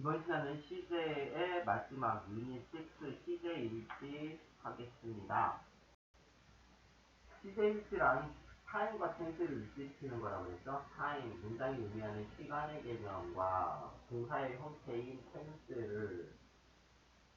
이번 시간은 시제의 마지막 유닛 6 시제 일치 하겠습니다. 시제 일치란 타임과 텐스를 일치시키는 거라고 했죠. 타임, 문장이 의미하는 시간의 개념과 동사의 형태인 텐스를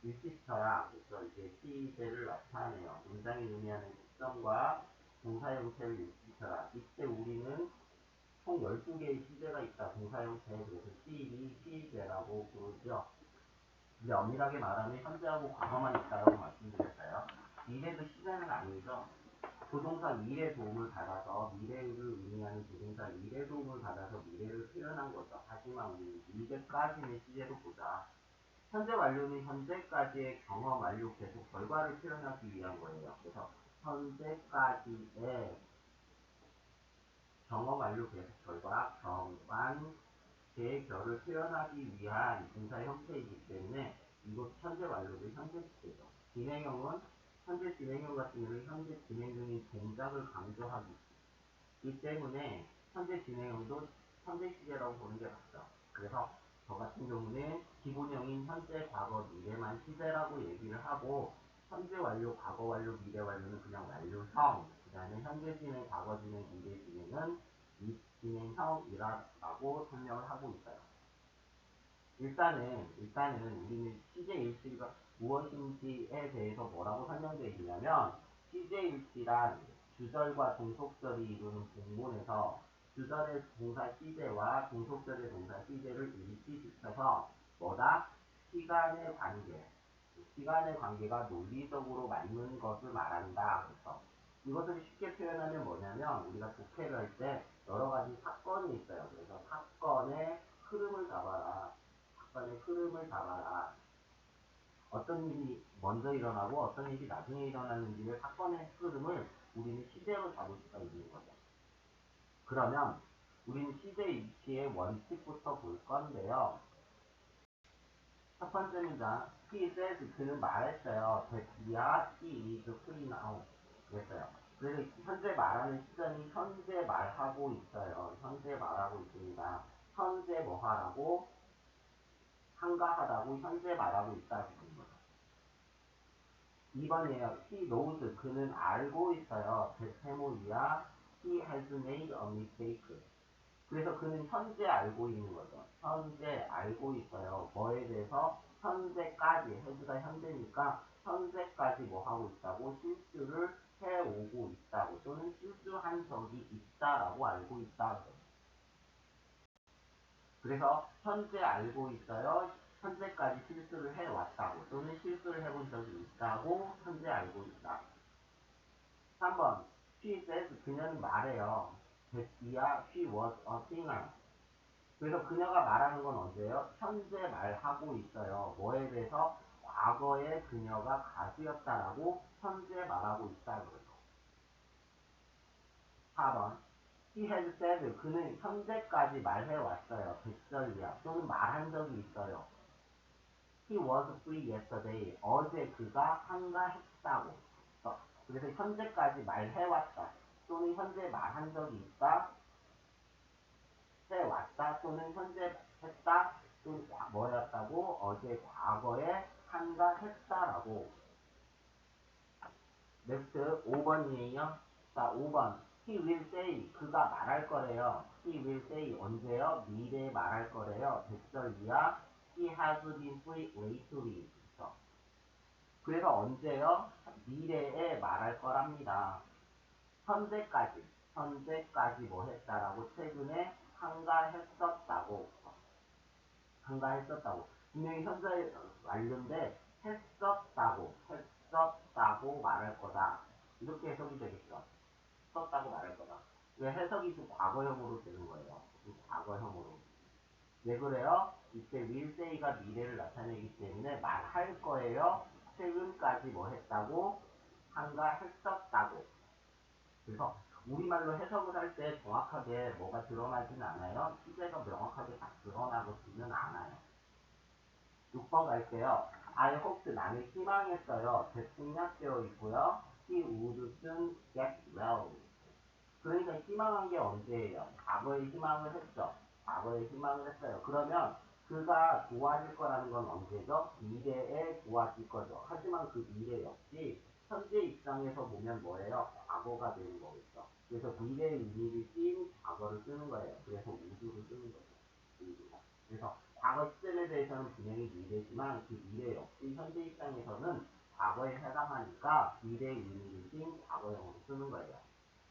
일치시켜야 그래서 이제 시제를 나타내요. 문장이 의미하는 시점과 동사 형태를 일치시켜라. 이때 우리는 총 12개의 시제가 있다. 동사 형태에 그래서 C2 시제라고 부르죠. 이제 엄밀하게 말하면 현재하고 과거만 있다고 말씀드렸어요. 미래도 시제는 아니죠. 조동사 미래 도움을 받아서 미래를 의미하는 조동사 미래 도움을 받아서 미래를 표현한 거죠. 하지만 우리는 미래까지는 시제로 보자. 현재 완료는 현재까지의 경험 완료 계속 결과를 표현하기 위한 거예요. 그래서 현재까지의 경험 완료 계속 결과 경관 제 결을 표현하기 위한 동사 형태이기 때문에 이곳 현재 완료도 현재 시제죠. 진행형은 현재 진행형 같은 경우는 현재 진행 중인 동작을 강조하기 때문에 현재 진행형도 현재 시제라고 보는 게 맞죠. 그래서 저 같은 경우는 기본형인 현재, 과거, 미래만 시제라고 얘기를 하고 현재 완료, 과거 완료, 미래 완료는 그냥 완료형, 그 다음에 현재 진행, 과거 진행, 미래 진행은 진행형이라고 설명을 하고 있어요. 일단은 우리는 시제일치가 무엇인지에 대해서 뭐라고 설명되어 있냐면 시제일치란 주절과 동속절이 이루는 본문에서 주절의 동사 시제와 동속절의 동사 시제를 일치시켜서 뭐다? 시간의 관계가 논리적으로 맞는 것을 말한다. 그래서 이것을 쉽게 표현하면 뭐냐면 우리가 독해를 할 때 여러 가지 사건이 있어요. 그래서 사건의 흐름을 잡아라. 어떤 일이 먼저 일어나고 어떤 일이 나중에 일어나는지의 사건의 흐름을 우리는 시제로 잡을 수가 있는 거죠. 그러면 우리는 시제 일치의 원칙부터 볼 건데요. 첫 번째 문장, he says, 그는 말했어요. that he is free now. 그랬어요. 그래서 현재 말하는 시점이 현재 말하고 있어요. 현재 말하고 있습니다. 현재 뭐 하라고? 한가하다고 현재 말하고 있다. 2번이에요. He knows. 그는 알고 있어요. 대체모이야. He has made a mistake. 그래서 그는 현재 알고 있는 거죠. 현재 알고 있어요. 뭐에 대해서? 현재까지. has가 현재니까 현재까지 뭐 하고 있다고? 실수를 해오고 있다고. 또는 실수한 적이 있다라고 알고 있다. 그래서 현재 알고 있어요. 현재까지 실수를 해왔다고 또는 실수를 해본 적이 있다고 현재 알고 있다. 3번 She says 그녀는 말해요. that she was a singer. 그래서 그녀가 말하는 건 언제예요? 현재 말하고 있어요. 뭐에 대해서? 과거에 그녀가 가수였다라고 현재 말하고 있다. 그래요. 4번 He has said 그는 현재까지 말해왔어요. 백설이야. 또는 말한 적이 있어요. He was free yesterday. 어제 그가 한가했다고. 그래서 현재까지 말해왔다. 또는 현재 말한 적이 있다. 해왔다. 또는 현재 했다. 또는 뭐였다고? 어제 과거에 한가했다라고. 넥스트 5번이에요. 자, 5번. He will say. 그가 말할 거래요. He will say. 언제요? 미래에 말할 거래요. 백설이야. He has been free lately. 그래서 언제요? 미래에 말할 거랍니다. 현재까지 뭐 했다라고 최근에 한가했었다고. 분명히 현재 완료인데 했었다고 말할 거다. 이렇게 해석이 되겠죠. 썼다고 말할 거다. 왜 해석이 좀 과거형으로 되는 거예요. 과거형으로. 왜 그래요? 이때 will say가 미래를 나타내기 때문에 말할 거예요. 최근까지 뭐 했다고? 한가했었다고. 그래서 우리말로 해석을 할 때 정확하게 뭐가 드러나지는 않아요. 시제가 명확하게 딱 드러나지는 않아요. 6번 갈게요. I hoped 나는 희망했어요. 대충약되어 있고요. He would soon get well. 그러니까 희망한 게 언제예요? 과거에 희망을 했죠. 과거에 희망을 했어요. 그러면 그가 좋아질 거라는 건 언제죠? 미래에 좋아질 거죠. 하지만 그 미래 역시 현재 입장에서 보면 뭐예요? 과거가 되는 거겠죠. 그래서 미래의 의미를 띈 과거를 쓰는 거예요. 그래서 우주를 쓰는 거죠. 우주가. 그래서 과거 시점에 대해서는 분명히 미래지만 그 미래 역시 현재 입장에서는 과거에 해당하니까 미래의 의미를 띈 과거형으로 쓰는 거예요.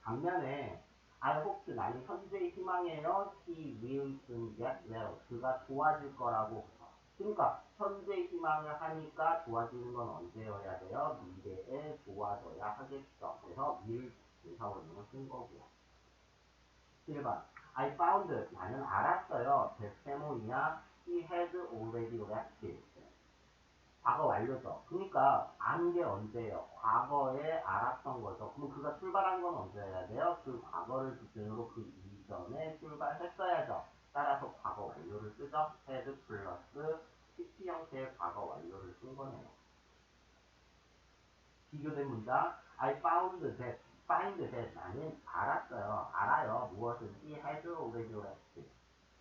반면에 I hope 나는 현재의 희망이에요. He will soon get well. 그가 좋아질 거라고. 그러니까 현재 희망을 하니까 좋아지는 건 언제여야 돼요? 미래에 좋아져야 하겠죠. 그래서 will 대사원형을 쓴 거고요. 7번 I found 나는 알았어요. that 세모이나 he had already left it. 과거 완료죠. 그러니까 아는 게 언제예요? 과거에 알았던 거죠. 그럼 그가 출발한 건 언제여야 돼요? 그 과거를 기준으로 그 이전에 출발했어야죠. 따라서 과거 완료를 쓰죠. had 플러스 PP 형태의 과거 완료를 쓴 거네요. 비교된 문장 I found that find that 나는 알았어요. 알아요. 무엇을 he had already left.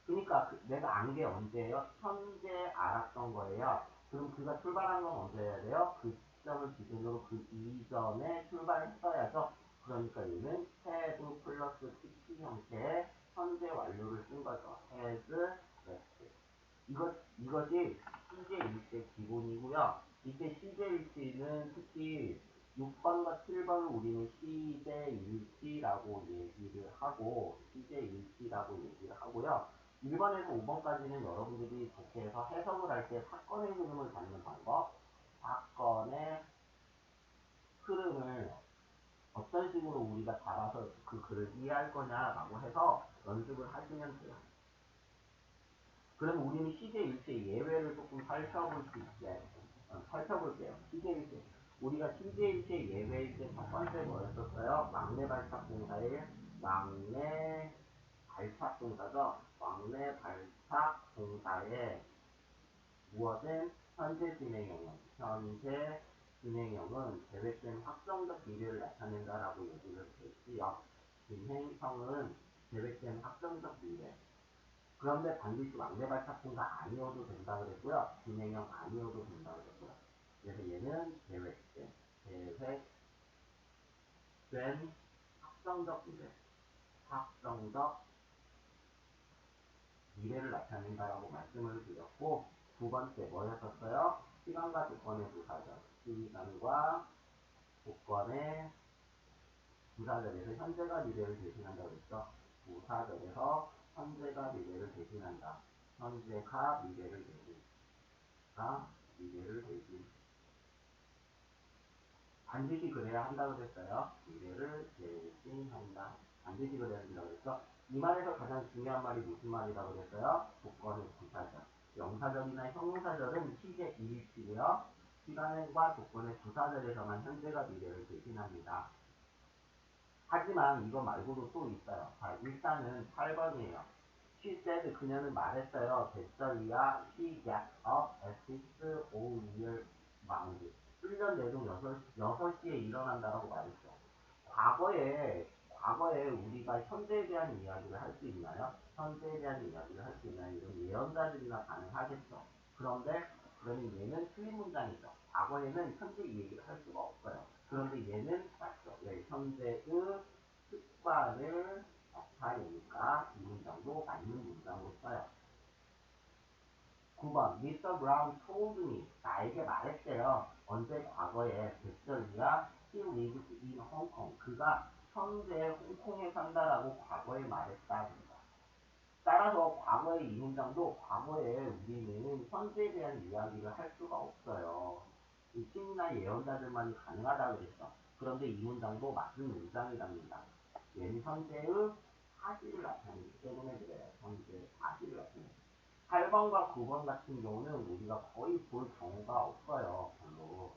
그러니까 내가 안 게 언제예요? 현재 알았던 거예요. 그럼 그가 출발한 건 언제여야 돼요? 그 시점을 기준으로 그 이전에 출발했어야죠. 그러니까 얘는 had 플러스 PP 형태의 현재 완료를 쓴 거죠. has left. 이것이 시제 일치의 기본이고요. 이때 시제 일치는 특히 6번과 7번을 우리는 시제 일치라고 얘기를 하고 시제 일치라고 얘기를 하고요. 1번에서 5번까지는 여러분들이 좋게 해서 해석을 할 때 사건의 흐름을 잡는 방법, 사건의 흐름을 어떤 식으로 우리가 잡아서 그 글을 이해할 거냐라고 해서 연습을 하시면 돼요. 그럼 우리는 시제 일치의 예외를 조금 살펴볼 수 있게 살펴볼게요. 시제 일치. 우리가 시제 일치의 예외일 때 첫 번째 뭐였었어요? 막내 발탁 동사의 막내 발탁 동사죠. 막내 발탁 동사의 무엇은 현재 진행형은 계획된 확정적 미래를 나타낸다라고 얘기를 했지요. 진행형은 계획된 확정적 미래. 그런데 반드시 막내 발탁동사 아니어도 된다 그랬고요. 진행형 아니어도 된다 그랬고요. 그래서 얘는 계획된 확정적 미래, 확정적 미래를 나타낸다라고 말씀을 드렸고, 두 번째 뭐였었어요? 시간과 조건의 부사절. 시간과 조건의 부사절에서 현재가 미래를 대신한다고 그랬죠. 부사절에서 현재가 미래를 대신한다. 현재가 미래를 대신. 반드시 그래야 한다고 그랬어요. 미래를 대신한다. 반드시 그래야 한다고 그랬죠. 이 말에서 가장 중요한 말이 무슨 말이라고 그랬어요? 조건의 부사절. 명사절이나 형용사절은 시제 일치고요. 시간과 조건의 부사절에서만 현재가 미래를 대신합니다. 하지만 이거 말고도 또 있어요. 자, 일단은 8번이에요. She said 그녀는 말했어요. 뱃절이야 she got up at 6 o'clock round. 훈련 내동 6시에 일어난다라고 말했죠. 과거에 우리가 현재에 대한 이야기를 할 수 있나요? 현재에 대한 이야기를 할 수 있나요? 이런 예언자들이나 가능하겠죠. 그러면 얘는 틀린 문장이죠. 과거에는 현재 이 얘기를 할 수가 없어요. 그런데 얘는 맞죠. 네, 현재의 습관을 나타내니까 이 문장도 맞는 문장으로 써요. 9번 Mr. Brown told me 나에게 말했대요. 언제 과거에 백설이가 he lives in Hong Kong 그가 현재 홍콩에 산다라고 과거에 말했다. 따라서 과거의 이 문장도 과거에 우리는 현재에 대한 이야기를 할 수가 없어요. 이 신이나 예언자들만이 가능하다고 그랬죠. 그런데 이 문장도 맞는 문장이랍니다. 얘는 현재의 사실을 나타내기 때문에 그래요. 현재 사실을 나타내기. 8번과 9번 같은 경우는 우리가 거의 볼 경우가 없어요. 별로.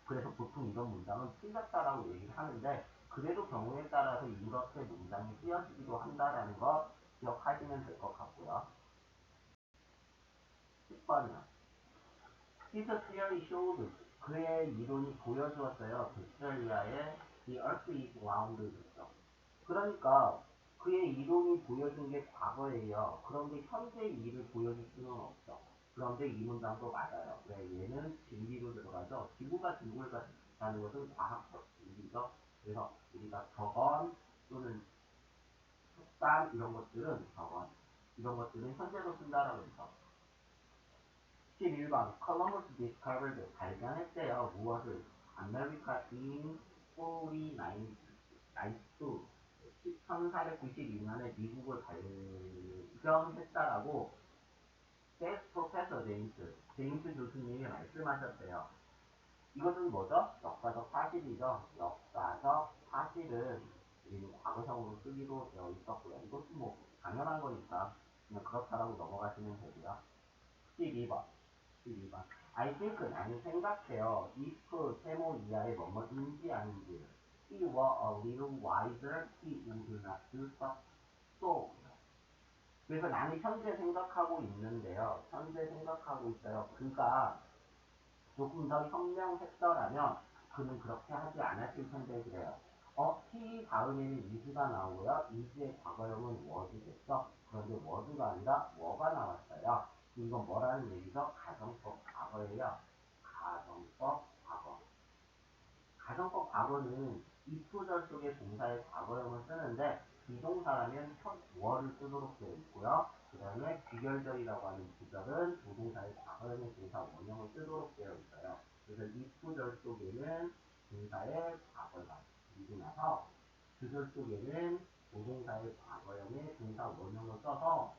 그래서 보통 이런 문장은 틀렸다라고 얘기를 하는데 그래도 경우에 따라서 이렇게 문장이 쓰여지기도 한다라는 거 기억하시면 될 것 같고요. 10번이요. His theory showed 그의 이론이 보여주었어요. 빅토리아의 The Earth is round 그랬죠. 그러니까 그의 이론이 보여준 게 과거예요. 그런데 현재 일을 보여줄 수는 없죠. 그런데 이 문장도 맞아요. 왜? 얘는 진리로 들어가죠. 지구가 지구를 가는 것은 과학적 진리죠. 그래서 우리가 저건 또는 속담 이런 것들은 저건 이런 것들은 현재로 쓴다라고 했죠. 11번 컬럼버스 디스커버드 발견했대요. 무엇을? 아메리카 인 49, 1492년에 미국을 발견했다라고 세스 프로페서 제임스 교수님이 말씀하셨대요. 이것은 뭐죠? 역사적 사실이죠. 역사적 사실은 우리는 과거형으로 쓰기로 되어 있었고요. 이것은 뭐 당연한 거니까 그냥 그렇다라고 넘어가시면 되고요. 12번. 12번. I think 나는 생각해요. if 세모 이하의 뭐뭐인지 아닌지. He were a little wiser. He would not do so. 그래서 나는 현재 생각하고 있는데요. 현재 생각하고 있어요. 그가 조금 더 현명했더라면 그는 그렇게 하지 않았을 텐데 그래요. he 다음에는 is가 나오고요. is의 과거형은 was겠죠. 그런데 was가 아니라 were가 나왔어요. 이건 뭐라는 얘기죠? 가정법 과거예요. 가정법 과거. 가정법 과거는 if절 속에 동사의 과거형을 쓰는데 비동사라면 첫 were를 쓰도록 되어 있고요. 그 다음에 귀결절이라고 하는 부절은 조동사의 과거형의 동사 원형을 쓰도록 되어 있어요. 그래서 if절 속에는 동사의 과거형 그리고 나서 주절 속에는 조동사의 과거형의 동사 원형을 써서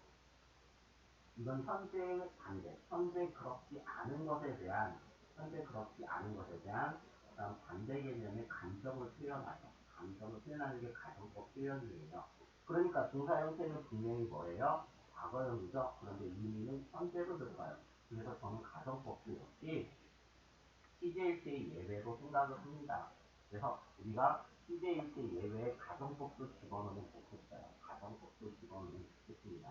이건 현재의 반대, 현재 그렇지 않은 것에 대한 그다음 반대 개념의 감정을 표현하죠. 감정을 표현하는 게 가정법 표현이에요. 그러니까 동사 형태는 분명히 뭐예요? 과거형이죠. 그런데 의미는 현재로 들어가요. 그래서 저는 가정법도 역시 CJ일체의 예외로 생각을 합니다. 그래서 우리가 CJ일체 예외에 가정법도 집어넣으면 좋겠어요. 가정법도 집어넣으면 좋겠습니다.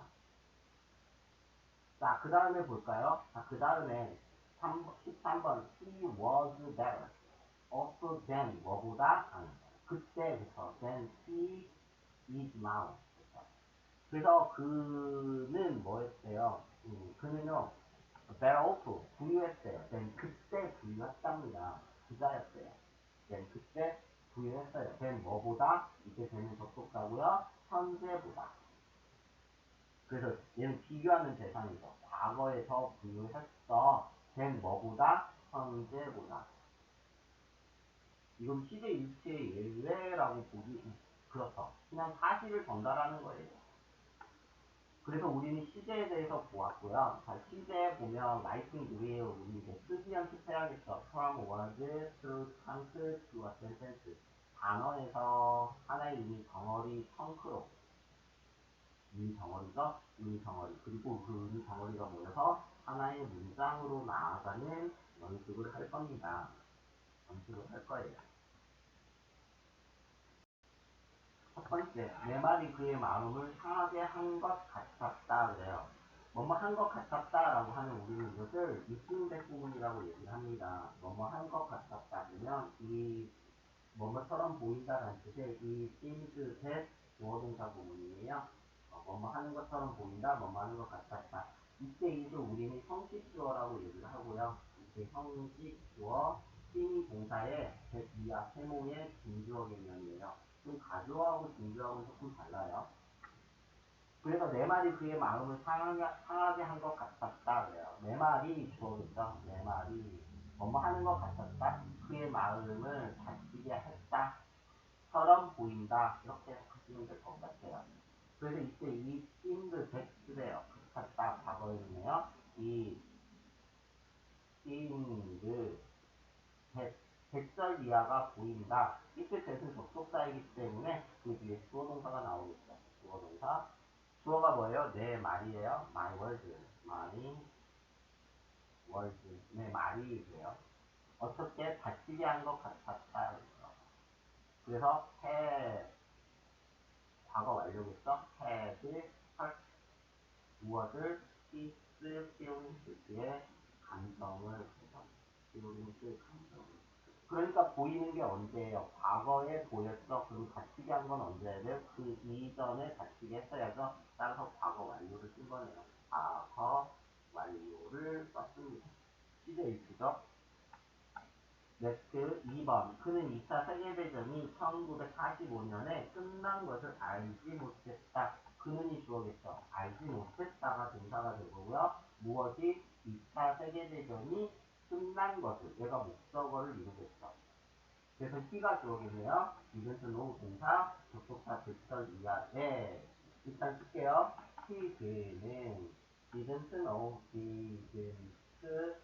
자, 그 다음에 볼까요? 자, 그 다음에 13번 He was better. also than 뭐보다 그때부터 than he is now. 그래서 그는 뭐였어요? 그는요 better off 부유했어요. than 그때 부유했답니다. 부자였어요. than 그때 부유했어요. than 뭐보다 이때 되는 접속사고요. 현재보다. 그래서 얘는 비교하는 대상이죠. 과거에 더 부유했어. 된 뭐보다? 현재보다. 이건 시제 일체의 예외라고 보기 그렇죠. 그냥 사실을 전달하는 거예요. 그래서 우리는 시제에 대해서 보았고요. 자, 시제에 보면 라이팅 위에 우리 이제 쓰기 연습해야겠죠. from was to chunk to a sentence. 단어에서 하나의 의미 덩어리 청크로 의미 덩어리죠. 의미 덩어리. 그리고 그 의미 덩어리가 모여서 하나의 문장으로 나아가는 연습을 할 겁니다. 연습을 할 거예요. 첫 번째, 내 말이 그의 마음을 상하게 한 것 같았다 그래요. 뭐뭐 한 것 같았다라고 하는 우리는 이것을 입증된 부분이라고 얘기를 합니다. 뭐뭐 한 것 같았다 그러면 이 뭐뭐처럼 보인다라는 뜻의 이 seems that 주어동사 부분이에요. 뭐뭐 하는 것처럼 보인다, 뭐뭐 하는 것 같았다. 이때 이제 우리는 형식 주어라고 얘기를 하고요. 이때 형식 주어, 띵 동사의 대비와 세모의 진주어 개념이에요. 좀 가주어하고 진주어하고는 조금 달라요. 그래서 내 말이 그의 마음을 상하게 한 것 같았다 그래요. 내 말이 주어겠죠. 내 말이 뭐뭐 하는 것 같았다. 그의 마음을 다치게 했다. 처럼 보인다. 이렇게 하시면 될 것 같아요. 그래서 이때 이 seemed that래요. 같았다. 과거였네요. 이 seemed that 대절 이하가 보인다. 이때 that은 접속사이기 때문에 그 뒤에 주어 동사가 나오겠죠. 주어 동사. 주어가 뭐예요? 내 말이에요. my words. my words. 내 말이에요. 어떻게 다치게 한 것 같았다. 그래서 had 과거 완료겠죠? had hurt 무엇을 his feelings 그의 감정을 feelings 감정을 그러니까 보이는 게 언제예요? 과거에 보였어. 그럼 닫히게 한 건 언제예요? 그 이전에 닫히게 했어야죠. 따라서 과거 완료를 쓴 거네요. 과거 완료를 썼습니다. 시제 일치죠? 넥스트 2번. 그는 2차 세계대전이 1945년에 끝난 것을 알지 못했다. 그는이 주어겠죠. 알지 못했다가 동사가 되고요. 무엇이 2차 세계대전이 끝난 것을, 얘가 목적어를 이루겠죠. 그래서 T가 주어겠네요. didn't know 동사, 접속사 대절 이하에 일단 쓸게요. T 그는 didn't know, didn't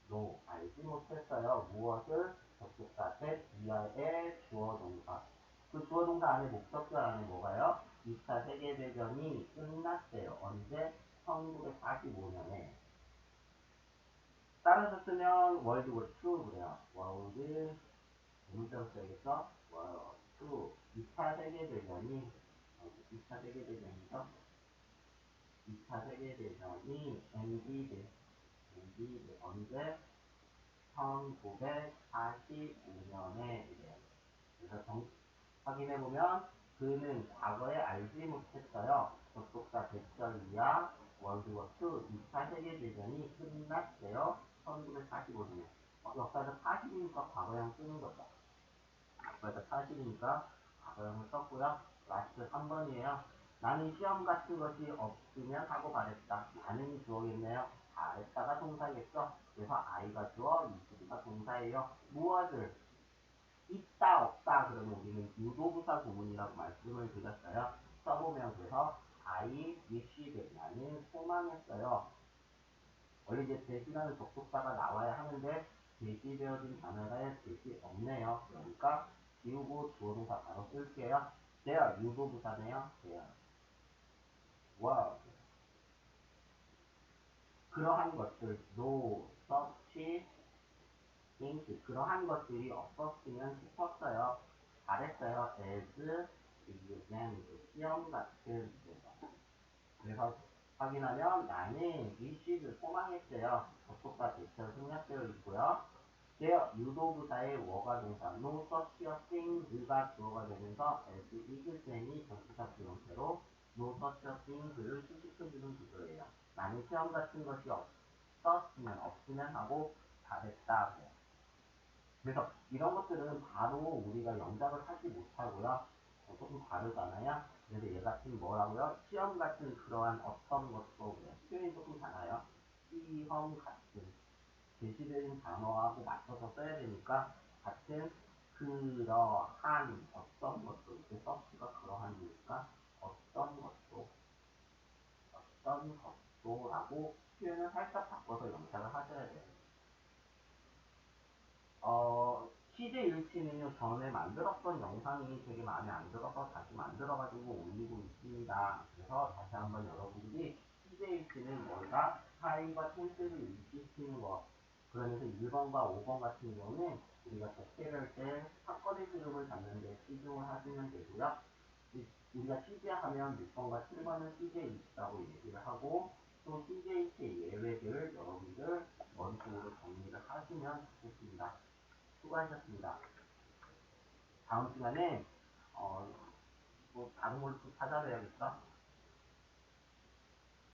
know 알지 못했어요. 무엇을? 접속사 대 이하의 주어 동사. 그 주어 동사 안에 목적절 안에 뭐가요? 2차 세계대전이 끝났어요. 언제? 1945년에. 따라서 쓰면 월드 워 2 그래요. 월드 문자로 써야겠어? 와, 또 2차 세계대전이 2차 세계대전이죠? 2차 세계대전이 엔디드 언제? 1945년에 이래요. 그래서 확인해보면 그는 과거에 알지 못했어요. 접속사 대절 이하 월드워 2 2차 세계대전이 끝났어요. 1945년에. 역사에서 40이니까 과거형 쓰는 거죠. 그래서 40이니까 과거형을 썼고요. 라스트 3번이에요. 나는 시험 같은 것이 없으면 하고 말했다. 나는 주어겠네요. 말했다가 동사겠죠. 그래서 I가 주어, 이수가 동사예요. 무엇을? 있다, 없다. 그러면 우리는 유도부사 구문이라고 말씀을 드렸어요. 써보면 그래서 I wished 나는 소망했어요. 원래 이제 대시라는 접속사가 나와야 하는데 대시되어진 단어가 대시 없네요. 그러니까 지우고 주어동사 바로 쓸게요. there 유도부사네요. there was 그러한 것들 no such things 그러한 것들이 없었으면 싶었어요. 잘했어요. as exam 시험 같은 그래서 확인하면 나는 wished 소망했어요. 접속사 대절 생략되어 있고요. there 유도부사의 워가 동사 no such a thing가 주어가 되면서 as exam이 전치사 비형태로 no such a thing를 수식해주는 구조예요. 나는 시험 같은 것이 없었으면 없으면 하고 잘했다. 그래서 이런 것들은 바로 우리가 영작을 하지 못하고요. 조금 다르잖아요. 그래서 얘 같은 뭐라고요? 시험 같은 그러한 어떤 것도 그래요. 표현이 조금 달라요. 시험 같은 제시되는 단어하고 맞춰서 써야 되니까 같은 그러한 어떤 것도 이렇게 서치가 그러한이니까 어떤 것도라고 표현을 살짝 바꿔서 영작을 하셔야 돼요. 시제 일치는요, 전에 만들었던 영상이 되게 마음에 안 들어서 다시 만들어가지고 올리고 있습니다. 그래서 다시 한번 여러분들이 시제 일치는 뭘까? 타임과 텐스를 일치시키는 거. 그러면서 1번과 5번 같은 경우는 우리가 적폐를 할 때 사건의 흐름을 잡는 데 집중을 하시면 되고요. 우리가 시제 하면 6번과 7번은 시제 일치라고 얘기를 하고 또 시제 일치 예외들을 여러분들 머릿속으로 정리를 하시면 좋겠습니다. 수고하셨습니다. 다음 시간에 뭐 다른 걸로 또 찾아뵈야겠다.